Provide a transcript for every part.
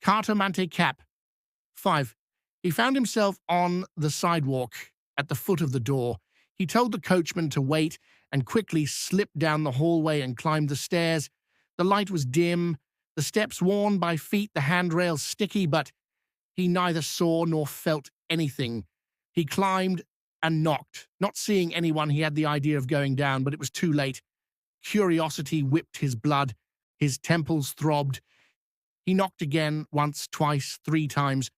Cartomante Cap. 5. He found himself on the sidewalk at the foot of the door. He told the coachman to wait and quickly slipped down the hallway and climbed the stairs. The light was dim, the steps worn by feet, the handrails sticky, but he neither saw nor felt anything. He climbed and knocked. Not seeing anyone, he had the idea of going down, but it was too late. Curiosity whipped his blood. His temples throbbed. He knocked again, once, twice, 3 times.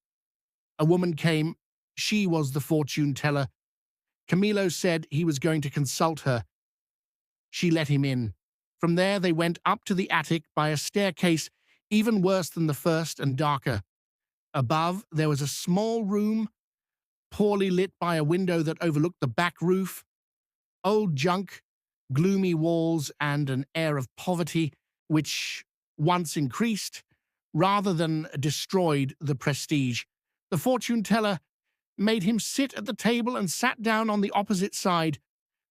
A woman came. She was the fortune teller. Camilo said he was going to consult her. She let him in. From there they went up to the attic by a staircase even worse than the first and darker. Above there was a small room, poorly lit by a window that overlooked the back roof. Old junk, gloomy walls, and an air of poverty which once increased rather than destroyed the prestige. The fortune teller made him sit at the table and sat down on the opposite side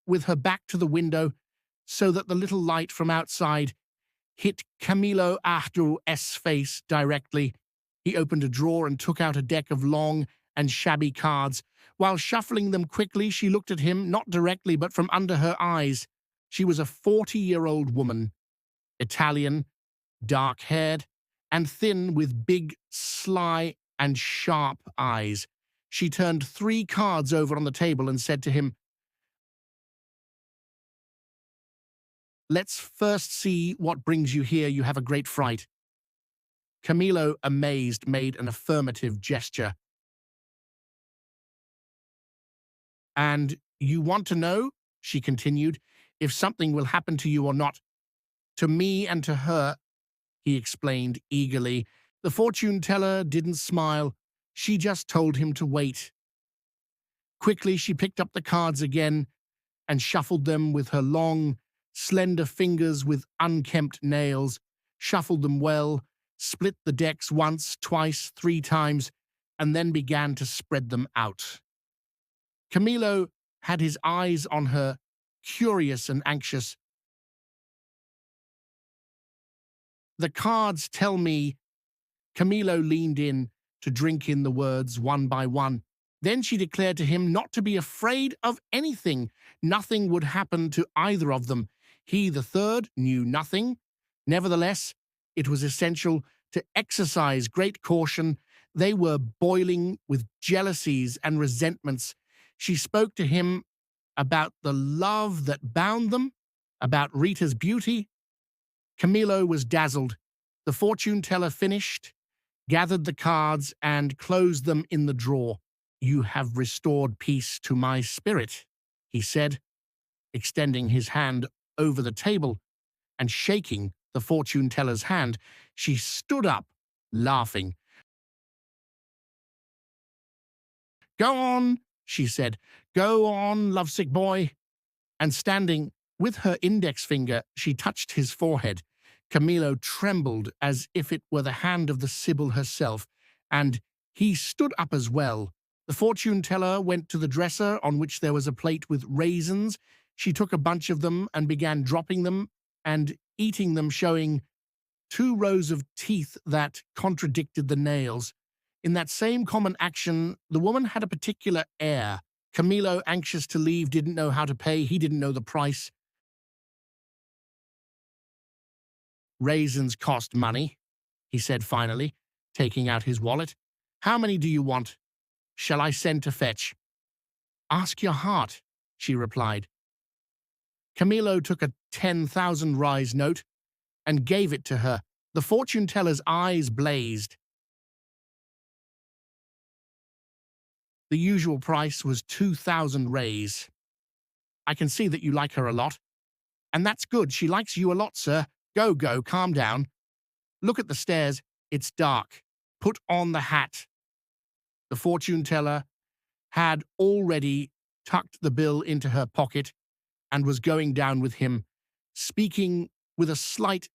with her back to the window so that the little light from outside hit Camilo Ardu's face directly. He opened a drawer and took out a deck of long and shabby cards. While shuffling them quickly, she looked at him, not directly but from under her eyes. She was a 40-year-old woman, Italian, dark-haired, and thin with big, sly, and sharp eyes. She turned 3 cards over on the table and said to him, "Let's first see what brings you here. You have a great fright." Camilo, amazed, made an affirmative gesture. "And you want to know," she continued, "if something will happen to you or not?" "To me and to her," he explained eagerly. The fortune teller didn't smile. She just told him to wait. Quickly she picked up the cards again and shuffled them with her long, slender fingers with unkempt nails, shuffled them well, split the decks once, twice, 3 times, and then began to spread them out. Camilo had his eyes on her, curious and anxious. "The cards tell me—" Camilo leaned in to drink in the words one by one. Then she declared to him not to be afraid of anything. Nothing would happen to either of them. He, the third, knew nothing. Nevertheless, it was essential to exercise great caution. They were boiling with jealousies and resentments. She spoke to him about the love that bound them, about Rita's beauty. Camilo was dazzled. The fortune teller finished, gathered the cards, and closed them in the drawer. "You have restored peace to my spirit," he said, extending his hand over the table and shaking the fortune teller's hand. She stood up, laughing. "Go on," she said. "Go on, lovesick boy." And standing with her index finger, she touched his forehead. Camilo trembled as if it were the hand of the Sibyl herself, and he stood up as well. The fortune teller went to the dresser on which there was a plate with raisins. She took a bunch of them and began dropping them and eating them, showing 2 rows of teeth that contradicted the nails. In that same common action, the woman had a particular air. Camilo, anxious to leave, didn't know how to pay. He didn't know the price. "Raisins cost money," he said finally, taking out his wallet. "How many do you want? Shall I send to fetch?" "Ask your heart," she replied. Camilo took a 10,000 rise note and gave it to her. The fortune teller's eyes blazed. The usual price was 2,000 rays. "I can see that you like her a lot." "And that's good. She likes you a lot, sir. Go, go, calm down. Look at the stairs. It's dark. Put on the hat." The fortune teller had already tucked the bill into her pocket and was going down with him, speaking with a slight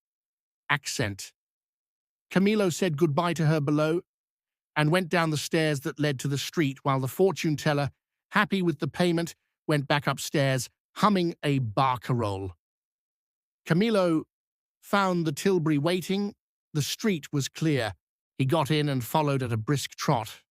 accent. Camilo said goodbye to her below and went down the stairs that led to the street, while the fortune teller, happy with the payment, went back upstairs, humming a barcarolle. Camilo found the Tilbury waiting. The street was clear. He got in and followed at a brisk trot,